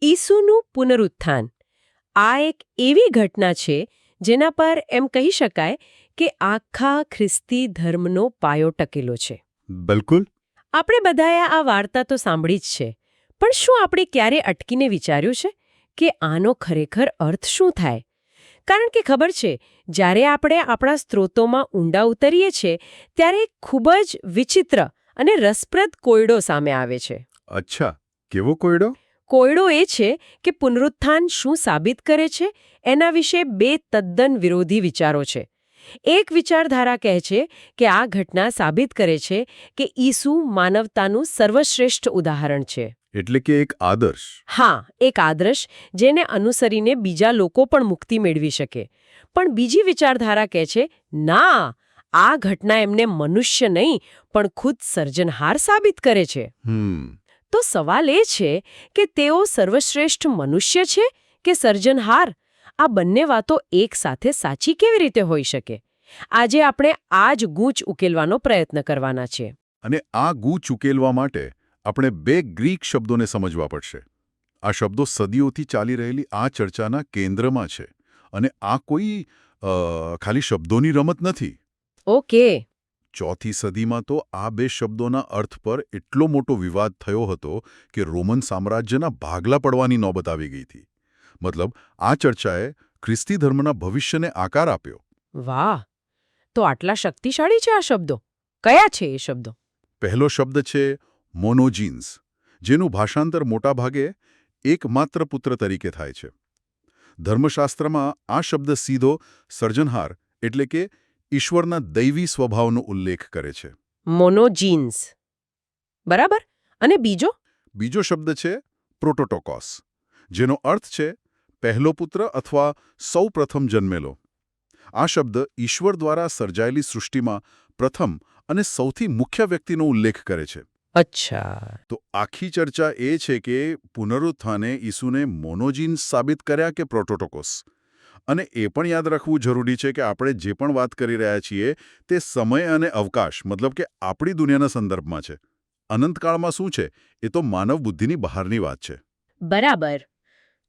ઈસુનું પુનરુત્થાન આ એક એવી ઘટના છે જેના પર એમ કહી શકાય કે આખા ખ્રિસ્તી ધર્મનો પાયો ટકેલો છે. બિલકુલ. આપણે બધાએ આ વાર્તા તો સાંભળી જ છે, પણ શું આપણે ક્યારે અટકીને વિચાર્યું છે કે આનો ખરેખર અર્થ શું થાય? કારણ કે ખબર છે, જ્યારે આપણે આપણા સ્ત્રોતોમાં ઊંડા ઉતરીએ છીએ ત્યારે ખૂબ જ વિચિત્ર અને રસપ્રદ કોયડો સામે આવે છે. અચ્છા, કેવો કોયડો? કોયડો એ છે કે પુનરુત્થાન શું સાબિત કરે છે એના વિશે બે તદ્દન વિરોધી વિચારો છે. એક વિચારધારા કહે છે કે આ ઘટના સાબિત કરે છે કે ઈસુ માનવતાનું સર્વશ્રેષ્ઠ ઉદાહરણ છે. એટલે કે એક આદર્શ. હા, એક આદર્શ જેને અનુસરીને બીજા લોકો પણ મુક્તિ મેળવી શકે. પણ બીજી વિચારધારા કહે છે, ના, આ ઘટના એમને મનુષ્ય નહીં પણ ખુદ સર્જનહાર સાબિત કરે છે. તો સવાલ એ છે કે તેઓ સર્વશ્રેષ્ઠ મનુષ્ય છે કે સર્જનહાર? આ બંને વાતો એક સાથે સાચી કેવી રીતે હોઈ શકે? આજે આપણે આ જ ગૂંચ ઉકેલવાનો પ્રયત્ન કરવાના છે. અને આ ગૂંચ ઉકેલવા માટે આપણે બે ગ્રીક શબ્દોને સમજવા પડશે. આ શબ્દો સદીઓથી ચાલી રહેલી આ ચર્ચાના કેન્દ્રમાં છે. અને આ કોઈ ખાલી શબ્દોની રમત નથી. ઓકે. ચોથી સદીમાં તો આ બે શબ્દોના અર્થ પર એટલો મોટો વિવાદ થયો હતો કે રોમન સામ્રાજ્યના ભાગલા પડવાની નોબત આવી ગઈ હતી. મતલબ, આ ચર્ચાએ ખ્રિસ્તી ધર્મના ભવિષ્યને આકાર આપ્યો. વાહ! તો આટલા શક્તિશાળી છે આ શબ્દો. કયા છે એ શબ્દો? પહેલો શબ્દ છે મોનોજીન્સ, જેનું ભાષાંતર મોટાભાગે એકમાત્ર પુત્ર તરીકે થાય છે. ધર્મશાસ્ત્રમાં આ શબ્દ સીધો સર્જનહાર એટલે કે ઈશ્વરના દૈવી સ્વભાવનો ઉલ્લેખ કરે છે. મોનોજીન્સ. બરાબર. અને બીજો? બીજો શબ્દ છે પ્રોટોટોકોસ, જેનો અર્થ છે પહેલો પુત્ર અથવા સૌ પ્રથમ જન્મેલો. આ શબ્દ ઈશ્વર દ્વારા સર્જાયેલી સૃષ્ટિમાં પ્રથમ અને સૌથી મુખ્ય વ્યક્તિનો ઉલ્લેખ કરે છે. અચ્છા. તો આખી ચર્ચા એ છે કે પુનરુત્થાને ઈસુને મોનોજીન્સ સાબિત કર્યા કે પ્રોટોટોકોસ. અને એ પણ યાદ રાખવું જરૂરી છે કે આપણે જે પણ વાત કરી રહ્યા છીએ તે સમય અને અવકાશ, મતલબ કે આપણી દુનિયાના સંદર્ભમાં છે. અનંતકાળમાં શું છે એ તો માનવ બુદ્ધિની બહારની વાત છે. બરાબર.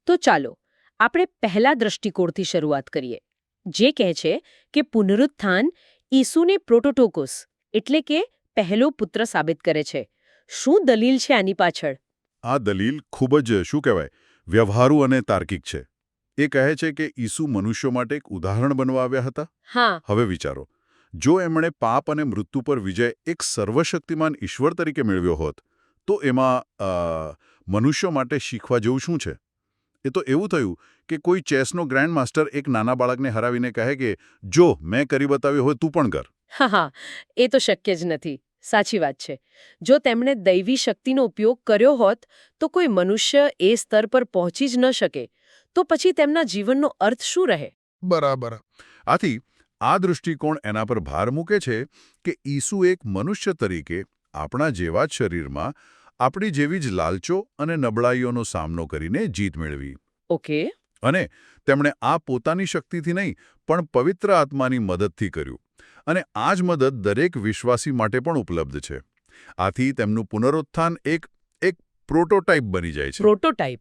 તો ચાલો આપણે પહેલા દ્રષ્ટિકોણથી શરૂઆત કરીએ, જે કહે છે કે પુનરુત્થાન ઈસુને પ્રોટોટોકોસ એટલે કે પહેલો પુત્ર સાબિત કરે છે. શું દલીલ છે આની પાછળ? આ દલીલ ખૂબ જ વ્યવહારુ અને તાર્કિક છે. એ કહે છે કે ઈસુ મનુષ્યો માટે એક ઉદાહરણ બનવા આવ્યા હતા. હા. હવે વિચારો, જો એમણે પાપ અને મૃત્યુ પર વિજય એક સર્વશક્તિમાન ઈશ્વર તરીકે મેળવ્યો હોત, તો એમાં મનુષ્યો માટે શીખવા જેવું શું છે? એ તો એવું થયું કે કોઈ ચેસનો ગ્રાન્ડ માસ્ટર એક નાના બાળકને હરાવીને કહે કે જો મેં કરી બતાવ્યું હોય તું પણ કર. હા, એ તો શક્ય જ નથી. સાચી વાત છે. જો તેમણે દૈવી શક્તિનો ઉપયોગ કર્યો હોત તો કોઈ મનુષ્ય એ સ્તર પર પહોંચી જ ન શકે. તો પછી તેમના જીવનનો અર્થ શું રહે? બરાબર. આથી આ દૃષ્ટિકોણ એના પર ભાર મૂકે છે કે ઈસુ એક મનુષ્ય તરીકે આપણા જેવા જ શરીરમાં આપણી જેવી જ લાલચો અને નબળાઈઓનો સામનો કરીને જીત મેળવી. ઓકે. અને તેમણે આ પોતાની શક્તિથી નહીં પણ પવિત્ર આત્માની મદદથી કર્યું. અને આ જ મદદ દરેક વિશ્વાસી માટે પણ ઉપલબ્ધ છે. આથી તેમનું પુનરુત્થાન એક પ્રોટોટાઇપ બની જાય છે. પ્રોટોટાઇપ?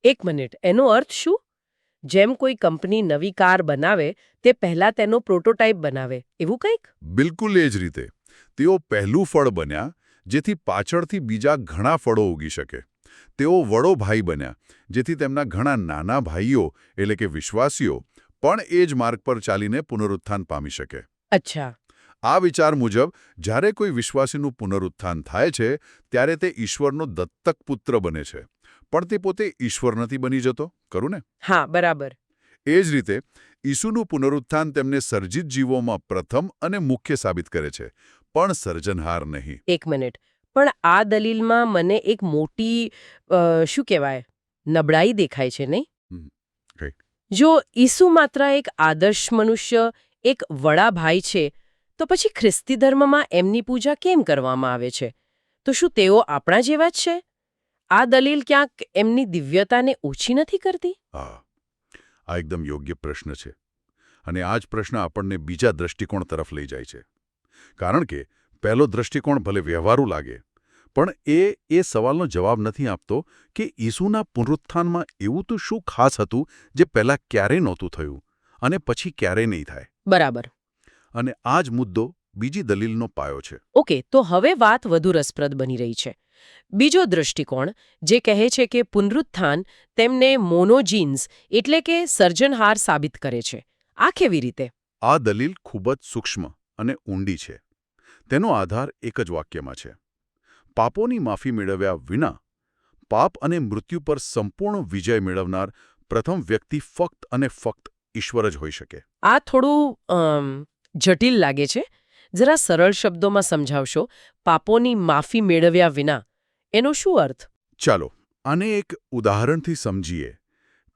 એક મિનિટ, એનો અર્થ શું? જેમ કોઈ કંપની નવી કાર બનાવે તે પહેલા તેનો પ્રોટોટાઇપ બનાવે, એવું કંઈક? બિલકુલ એ જ રીતે. તેઓ પહેલું ફળ બન્યા જેથી પાછળથી બીજા ઘણા ફળો ઉગી શકે. તેઓ વડો ભાઈ બન્યા જેથી તેમના ઘણા નાના ભાઈઓ એટલે કે વિશ્વાસીઓ પણ એ જ માર્ગ પર ચાલીને પુનરુત્થાન પામી શકે. અચ્છા. આ વિચાર મુજબ જ્યારે કોઈ વિશ્વાસીનું પુનરુત્થાન થાય છે ત્યારે તે ઈશ્વરનો દત્તક પુત્ર બને છે. પણ તે પોતે ઈશ્વર નથી બની જતો, ખરું ને? હા, બરાબર. એ જ રીતે ઈસુનું પુનરુત્થાન તેમને સર્જિત જીવોમાં પ્રથમ અને મુખ્ય સાબિત કરે છે, પણ સર્જનહાર નહીં. એક મિનિટ, પણ આ દલીલમાં મને એક મોટી શું કહેવાય નબળાઈ દેખાય છે, નહીં? જો ઈસુ માત્ર એક આદર્શ મનુષ્ય, એક વડા ભાઈ છે, તો પછી ખ્રિસ્તી ધર્મમાં એમની પૂજા કેમ કરવામાં આવે છે? તો શું તેઓ આપણા જેવા જ છે? આ દલીલ ક્યાંક એમની દિવ્યતાને ઓછી નથી કરતી? હા, આ એકદમ યોગ્ય પ્રશ્ન છે. અને આ જ પ્રશ્ન આપણને બીજા દ્રષ્ટિકોણ તરફ લઈ જાય છે. કારણ કે પહેલો દ્રષ્ટિકોણ ભલે વ્યવહારુ લાગે, પણ એ સવાલનો જવાબ નથી આપતો કે ઈસુના પુનરુત્થાનમાં એવું તો શું ખાસ હતું જે પહેલાં ક્યારેય નહોતું થયું અને પછી ક્યારેય નહીં થાય. બરાબર. અને આ જ મુદ્દો બીજી દલીલનો પાયો છે. ઓકે, તો હવે વાત વધુ રસપ્રદ બની રહી છે. બીજો દૃષ્ટિકોણ જે કહે છે કે પુનરુત્થાન તેમને મોનોજીન્સ એટલે કે સર્જનહાર સાબિત કરે છે. આ કેવી રીતે? આ દલીલ ખૂબ જ સૂક્ષ્મ અને ઊંડી છે. તેનો આધાર એક જ વાક્યમાં છે. પાપોની માફી મેળવ્યા વિના પાપ અને મૃત્યુ પર સંપૂર્ણ વિજય મેળવનાર પ્રથમ વ્યક્તિ ફક્ત અને ફક્ત ઈશ્વર જ હોઈ શકે. આ થોડું જટિલ લાગે છે. જરા સરળ શબ્દોમાં સમજાવશો. પાપોની માફી મેળવ્યા વિના એનો શું અર્થ? ચાલો આને એક ઉદાહરણથી સમજીએ.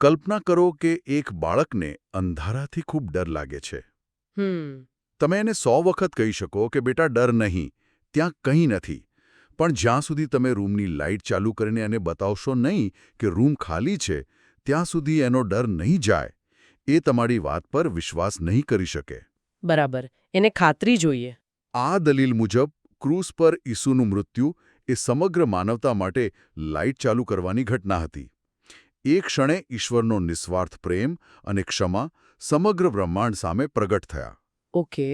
કલ્પના કરો કે એક બાળકને અંધારાથી ખૂબ ડર લાગે છે. તમે એને 100 વખત કહી શકો કે બેટા ડર નહીં, ત્યાં કંઈ નથી. પણ જ્યાં સુધી તમે રૂમની લાઇટ ચાલુ કરીને એને બતાવશો નહીં કે રૂમ ખાલી છે, ત્યાં સુધી એનો ડર નહીં જાય. એ તમારી વાત પર વિશ્વાસ નહીં કરી શકે. બરાબર. એને ખાતરી જોઈએ. આ દલીલ મુજબ ક્રૂસ પર ઈસુનું મૃત્યુ એ સમગ્ર માનવતા માટે લાઇટ ચાલુ કરવાની ઘટના હતી. એ ક્ષણે ઈશ્વરનો નિસ્વાર્થ પ્રેમ અને ક્ષમા સમગ્ર બ્રહ્માંડ સામે પ્રગટ થયા. ઓકે.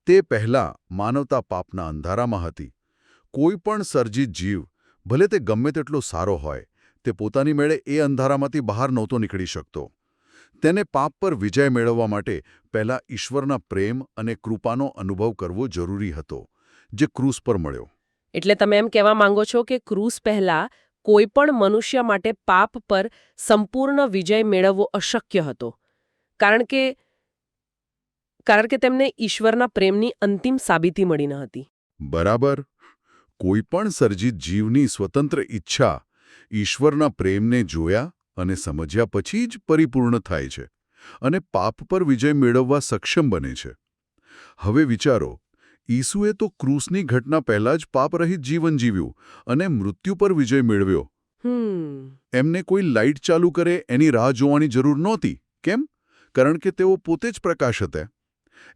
તે પહેલાં માનવતા પાપના અંધારામાં હતી. કોઈ પણ સર્જિત જીવ, ભલે તે ગમે તેટલો સારો હોય, તે પોતાની મેળે એ અંધારામાંથી બહાર નહોતો નીકળી શકતો. તેને પાપ પર વિજય મેળવવા માટે પહેલાં ઈશ્વરના પ્રેમ અને કૃપાનો અનુભવ કરવો જરૂરી હતો, જે ક્રૂસ પર મળ્યો. એટલે તમે એમ કહેવા માંગો છો કે ક્રૂસ પહેલા કોઈ પણ મનુષ્ય માટે પાપ પર સંપૂર્ણ વિજય મેળવવો અશક્ય હતો, કારણ કે તેમને ઈશ્વરના પ્રેમની અંતિમ સાબિતી મળી ન હતી. બરાબર. કોઈ પણ સર્જિત જીવની સ્વતંત્ર ઈચ્છા ઈશ્વરના પ્રેમને જોયા અને સમજ્યા પછી જ પરિપૂર્ણ થાય છે અને પાપ પર વિજય મેળવવા સક્ષમ બને છે. હવે વિચારો, ઈસુએ તો ક્રૂસની ઘટના પહેલાં જ પાપરહિત જીવન જીવ્યું અને મૃત્યુ પર વિજય મેળવ્યો. એમને કોઈ લાઇટ ચાલુ કરે એની રાહ જોવાની જરૂર નહોતી. કેમ? કારણ કે તેઓ પોતે જ પ્રકાશ હતા.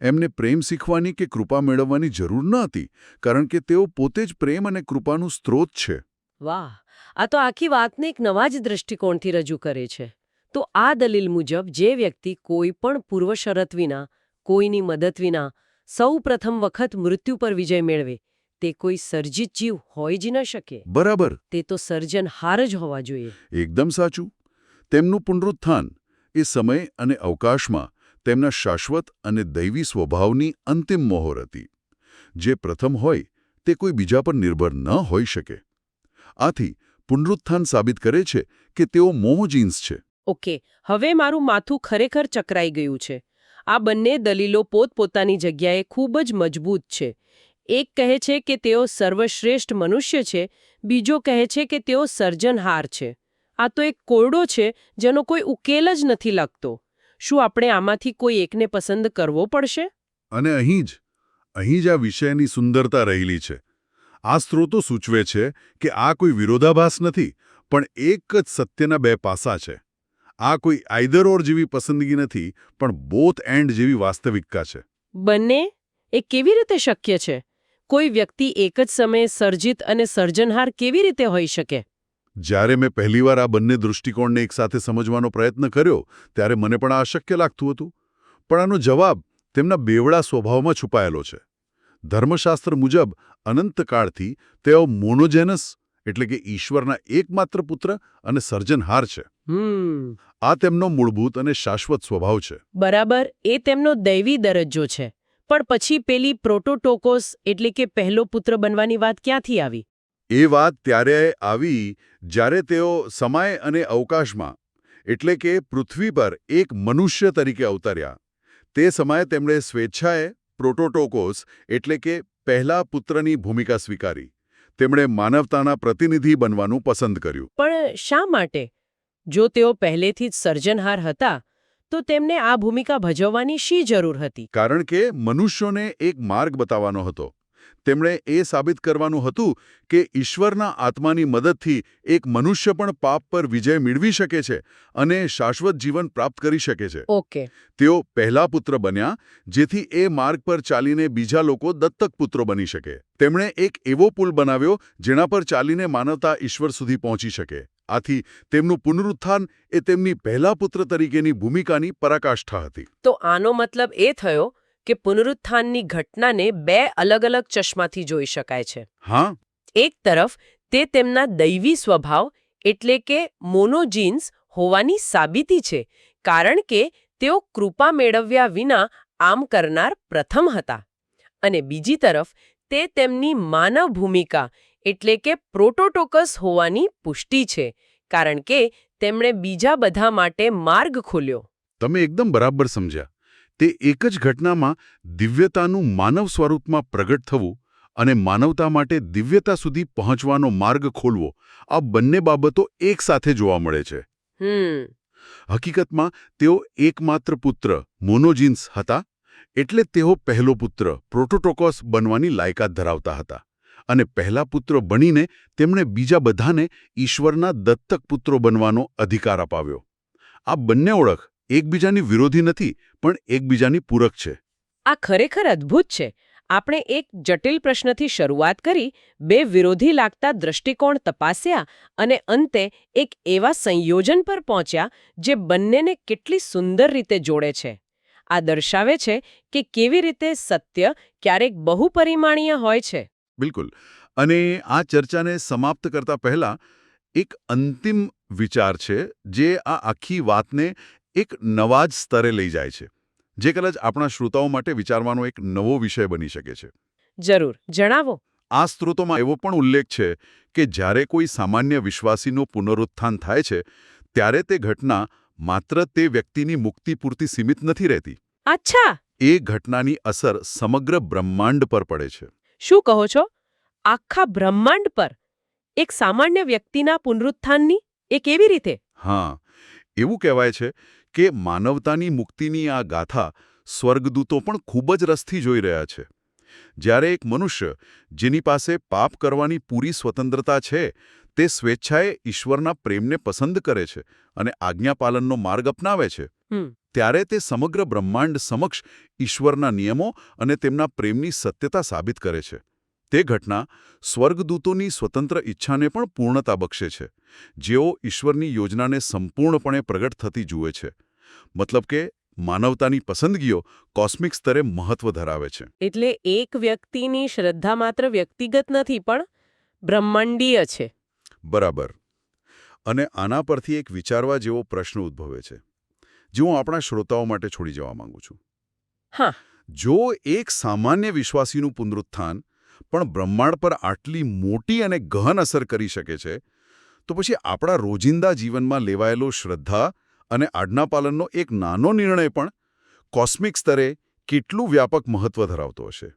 એમને પ્રેમ શીખવાની કે કૃપા મેળવવાની જરૂર ન હતી, કારણ કે તેઓ પોતે જ પ્રેમ અને કૃપાનું સ્ત્રોત છે. વાહ! આ તો આખી વાતને એક નવા જ દૃષ્ટિકોણથી રજૂ કરે છે. તો આ દલીલ મુજબ જે વ્યક્તિ કોઈ પણ પૂર્વશરત વિના, કોઈની મદદ વિના સૌ પ્રથમ વખત મૃત્યુ પર વિજય મેળવે, તે કોઈ સર્જિત જીવ હોય જ ન શકે. બરાબર. તે તો સર્જનહાર જ હોવા જોઈએ. એકદમ સાચું. તેમનું પુનરુત્થાન એ સમય અને અવકાશમાં તેમના શાશ્વત અને દૈવી સ્વભાવની અંતિમ મોહર હતી. જે પ્રથમ હોય તે કોઈ બીજા પર નિર્ભર ન હોઈ શકે. આથી પુનરુત્થાન સાબિત કરે છે કે તેઓ મોનોજીન્સ છે. ઓકે, હવે મારું માથું ખરેખર ચકરાઈ ગયું છે. આ બંને દલીલો પોતપોતાની જગ્યાએ ખૂબ જ મજબૂત છે. એક કહે છે કે તેઓ સર્વશ્રેષ્ઠ મનુષ્ય છે, બીજો કહે છે કે તેઓ સર્જનહાર છે. આ તો એક કોરડો છે જેનો કોઈ ઉકેલ જ નથી લાગતો. શું આપણે આમાંથી કોઈ એકને પસંદ કરવો પડશે? અને અહીં જ આ વિષયની સુંદરતા રહેલી છે. આ સ્ત્રોતો સૂચવે છે કે આ કોઈ વિરોધાભાસ નથી, પણ એક જ સત્યના બે પાસા છે. આ કોઈ આઈધર ઓર જેવી પસંદગી નથી, પણ બોથ એન્ડ જેવી વાસ્તવિકતા છે. બંને? એ કેવી રીતે શક્ય છે? કોઈ વ્યક્તિ એક જ સમયે સર્જિત અને સર્જનહાર કેવી રીતે હોઈ શકે? જ્યારે મેં પહેલીવાર આ બંને દૃષ્ટિકોણને એકસાથે સમજવાનો પ્રયત્ન કર્યો, ત્યારે મને પણ આ અશક્ય લાગતું હતું. પણ આનો જવાબ તેમના બેવડા સ્વભાવમાં છુપાયેલો છે. ધર્મશાસ્ત્ર મુજબ અનંતકાળથી તેઓ મોનોજેનસ એટલે કે ઈશ્વરના એકમાત્ર પુત્ર અને સર્જનહાર છે. આ તેમનો મૂળભૂત અને શાશ્વત સ્વભાવ છે. બરાબર. એ તેમનો દૈવી દરજ્જો છે. પણ પછી પેલી પ્રોટોટોકોસ એટલે કે પહેલો પુત્ર બનવાની વાત ક્યાંથી આવી? એ વાત ત્યારે આવી જ્યારે તેઓ સમય અને અવકાશમાં એટલે કે પૃથ્વી પર એક મનુષ્ય તરીકે અવતર્યા. તે સમયે તેમણે સ્વેચ્છાએ પ્રોટોટોકોસ એટલે કે પહેલા પુત્રની ભૂમિકા સ્વીકારી. તેમણે માનવતાના પ્રતિનિધિ બનવાનું પસંદ કર્યું. પણ શા માટે? જો તેઓ પહેલેથી જ સર્જનહાર હતા, તો તેમને આ ભૂમિકા ભજવવાની શી જરૂર હતી? કારણ કે મનુષ્યોને એક માર્ગ બતાવવાનો હતો. તેમણે એ સાબિત કરવાનું હતું કે ઈશ્વરના આત્માની મદદથી એક મનુષ્ય પણ પાપ પર વિજય મેળવી શકે છે અને શાશ્વત જીવન પ્રાપ્ત કરી શકે છે. ઓકે. તેઓ પહેલા પુત્ર બન્યા, જેથી એ માર્ગ પર ચાલીને બીજા લોકો દત્તક પુત્રો બની શકે. તેમણે એક એવો પુલ બનાવ્યો જેના પર ચાલીને માનવતા ઈશ્વર સુધી પહોંચી શકે. આથી તેમનું પુનરુત્થાન એ તેમની પહેલા પુત્ર તરીકેની ભૂમિકાની પરાકાષ્ઠા હતી. તો આનો મતલબ એ થયો કે પુનરુત્થાનની ઘટનાને બે અલગ અલગ ચશ્માથી જોઈ શકાય છે. હા, એક તરફ તે તેમના દૈવી સ્વભાવ એટલે કે મોનોજીન્સ હોવાની સાબિતી છે, કારણ કે તેઓ કૃપા મેળવ્યા વિના આમ કરનાર પ્રથમ હતા. અને બીજી તરફ તે તેમની માનવ ભૂમિકા એટલે કે પ્રોટોટોકસ હોવાની પુષ્ટિ છે, કારણ કે તેમણે બીજા બધા માટે માર્ગ ખોલ્યો. તમે એકદમ બરાબર સમજ્યા. તે એક જ ઘટનામાં દિવ્યતાનું માનવ સ્વરૂપમાં પ્રગટ થવું અને માનવતા માટે દિવ્યતા સુધી પહોંચવાનો માર્ગ ખોલવો, આ બંને બાબતો એકસાથે જોવા મળે છે. હકીકતમાં તેઓ એકમાત્ર પુત્ર મોનોજીન્સ હતા, એટલે તેઓ પહેલો પુત્ર પ્રોટોટોકોસ બનવાની લાયકાત ધરાવતા હતા. અને પહેલા પુત્ર બનીને તેમણે બીજા બધાને ઈશ્વરના દત્તક પુત્રો બનવાનો અધિકાર અપાવ્યો. આ બંને ઓળખ એકબીજાની વિરોધી નથી, પણ એકબીજાની પૂરક છે. આ ખરેખર અદ્ભુત છે. આપણે એક જટિલ પ્રશ્નથી શરૂઆત કરી, બે વિરોધી લાગતા દૃષ્ટિકોણ તપાસ્યા અને અંતે એક એવા સંયોજન પર પહોંચ્યા જે બંનેને કેટલી સુંદર રીતે જોડે છે. આ દર્શાવે છે કે કેવી રીતે સત્ય ક્યારેક બહુપરિમાણીય હોય છે. બિલકુલ. અને આ ચર્ચાને સમાપ્ત કરતા પહેલા એક અંતિમ વિચાર છે જે આ આખી વાતને એક નવા જ સ્તરે લઈ જાય છે, જે કદાચ આપણા શ્રોતાઓ માટે વિચારવાનો એક નવો વિષય બની શકે છે. જરૂર, જણાવો. આ સ્ત્રોતોમાં એવો પણ ઉલ્લેખ છે કે જ્યારે કોઈ સામાન્ય વિશ્વાસીનું પુનરુત્થાન થાય છે, ત્યારે તે ઘટના માત્ર તે વ્યક્તિની મુક્તિ પૂરતી સીમિત નથી રહેતી. અચ્છા. એ ઘટનાની અસર સમગ્ર બ્રહ્માંડ પર પડે છે. શું કહો છો? આખા બ્રહ્માંડ પર એક સામાન્ય વ્યક્તિના પુનરુત્થાનની? એ કેવી રીતે? હા, એવું કહેવાય છે કે માનવતાની મુક્તિની આ ગાથા સ્વર્ગદૂતો પણ ખૂબ જ રસથી જોઈ રહ્યા છે. જ્યારે એક મનુષ્ય જેની પાસે પાપ કરવાની પૂરી સ્વતંત્રતા છે, તે સ્વેચ્છાએ ઈશ્વરના પ્રેમને પસંદ કરે છે અને આજ્ઞાપાલનનો માર્ગ અપનાવે છે, ત્યારે તે સમગ્ર બ્રહ્માંડ સમક્ષ ઈશ્વરના નિયમો અને તેમના પ્રેમની સત્યતા સાબિત કરે છે. તે ઘટના સ્વર્ગદૂતોની સ્વતંત્ર ઈચ્છાને પણ પૂર્ણતા બક્ષે છે, જેઓ ઈશ્વરની યોજનાને સંપૂર્ણપણે પ્રગટ થતી જુએ છે. મતલબ કે માનવતાની પસંદગીઓ કોસ્મિક સ્તરે મહત્વ ધરાવે છે. એટલે એક વ્યક્તિની શ્રદ્ધા માત્ર વ્યક્તિગત નથી, પણ બ્રહ્માંડીય છે. બરાબર. અને આના પરથી એક વિચારવા જેવો પ્રશ્ન ઉદ્ભવે છે, જે હું આપણા શ્રોતાઓ માટે છોડી જવા માંગુ છું. હા. જો એક સામાન્ય વિશ્વાસીનું પુનરુત્થાન પણ બ્રહ્માંડ પર આટલી મોટી અને ગહન અસર કરી શકે છે, તો પછી આપણા રોજિંદા જીવનમાં લેવાયેલો શ્રદ્ધા અને આજ્ઞાપાલનનો એક નાનો નિર્ણય પણ કોસ્મિક સ્તરે કેટલું વ્યાપક મહત્વ ધરાવતો હશે.